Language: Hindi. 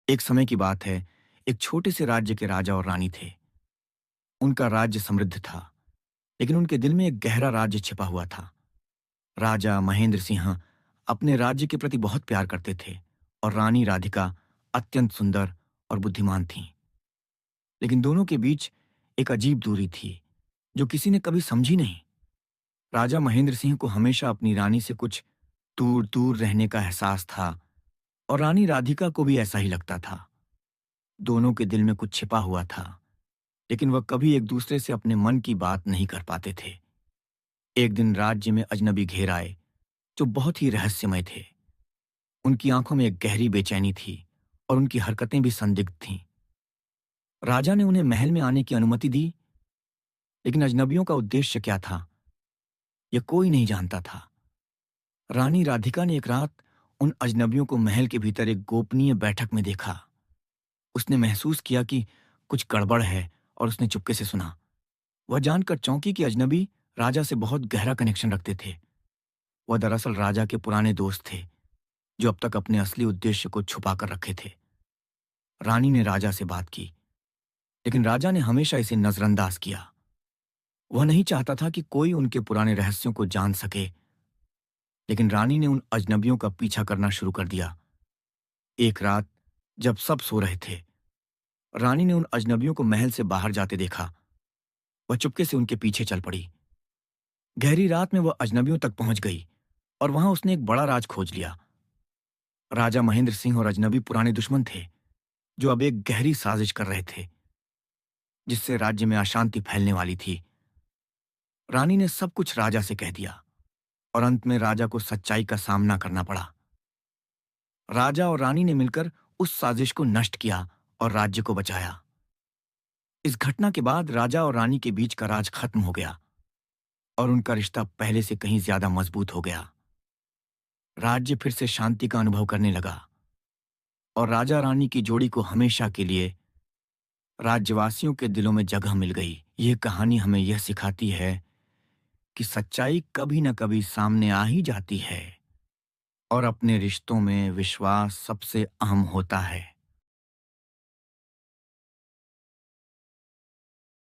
एक समय की बात है, एक छोटे से राज्य के राजा और रानी थे। उनका राज्य समृद्ध था, लेकिन उनके दिल में एक गहरा राज्य छिपा हुआ था। राजा महेंद्र सिंह अपने राज्य के प्रति बहुत प्यार करते थे और रानी राधिका अत्यंत सुंदर और बुद्धिमान थीं। लेकिन दोनों के बीच एक अजीब दूरी थी, जो किसी ने कभी समझी नहीं। राजा महेंद्र सिंह को हमेशा अपनी रानी से कुछ दूर-दूर रहने का एहसास था और रानी राधिका को भी ऐसा ही लगता था। दोनों के दिल में कुछ छिपा हुआ था, लेकिन वह कभी एक दूसरे से अपने मन की बात नहीं कर पाते थे। एक दिन राज्य में अजनबी घेर आए, जो बहुत ही रहस्यमय थे। उनकी आंखों में एक गहरी बेचैनी थी और उनकी हरकतें भी संदिग्ध थीं। राजा ने उन्हें महल में आने की अनुमति दी, लेकिन अजनबियों का उद्देश्य क्या था, यह कोई नहीं जानता था। रानी राधिका ने एक रात उन अजनबियों को महल के भीतर एक गोपनीय बैठक में देखा। उसने महसूस किया कि कुछ गड़बड़ है और उसने चुपके से सुना। वह जानकर चौंकी कि अजनबी राजा से बहुत गहरा कनेक्शन रखते थे। वह दरअसल राजा के पुराने दोस्त थे, जो अब तक अपने असली उद्देश्य को छुपा कर रखे थे। रानी ने राजा से बात की, लेकिन राजा ने हमेशा इसे नजरअंदाज किया। वह नहीं चाहता था कि कोई उनके पुराने रहस्यों को जान सके। लेकिन रानी ने उन अजनबियों का पीछा करना शुरू कर दिया। एक रात, जब सब सो रहे थे, रानी ने उन अजनबियों को महल से बाहर जाते देखा। वह चुपके से उनके पीछे चल पड़ी। गहरी रात में वह अजनबियों तक पहुंच गई और वहां उसने एक बड़ा राज खोज लिया। राजा महेंद्र सिंह और अजनबी पुराने दुश्मन थे, जो अब एक गहरी साजिश कर रहे थे, जिससे राज्य में अशांति फैलने वाली थी। रानी ने सब कुछ राजा से कह दिया और अंत में राजा को सच्चाई का सामना करना पड़ा। राजा और रानी ने मिलकर उस साजिश को नष्ट किया और राज्य को बचाया। इस घटना के बाद राजा और रानी के बीच का राज खत्म हो गया और उनका रिश्ता पहले से कहीं ज्यादा मजबूत हो गया। राज्य फिर से शांति का अनुभव करने लगा और राजा रानी की जोड़ी को हमेशा के लिए राज्यवासियों के दिलों में जगह मिल गई। यह कहानी हमें यह सिखाती है कि सच्चाई कभी न कभी सामने आ ही जाती है और अपने रिश्तों में विश्वास सबसे अहम होता है।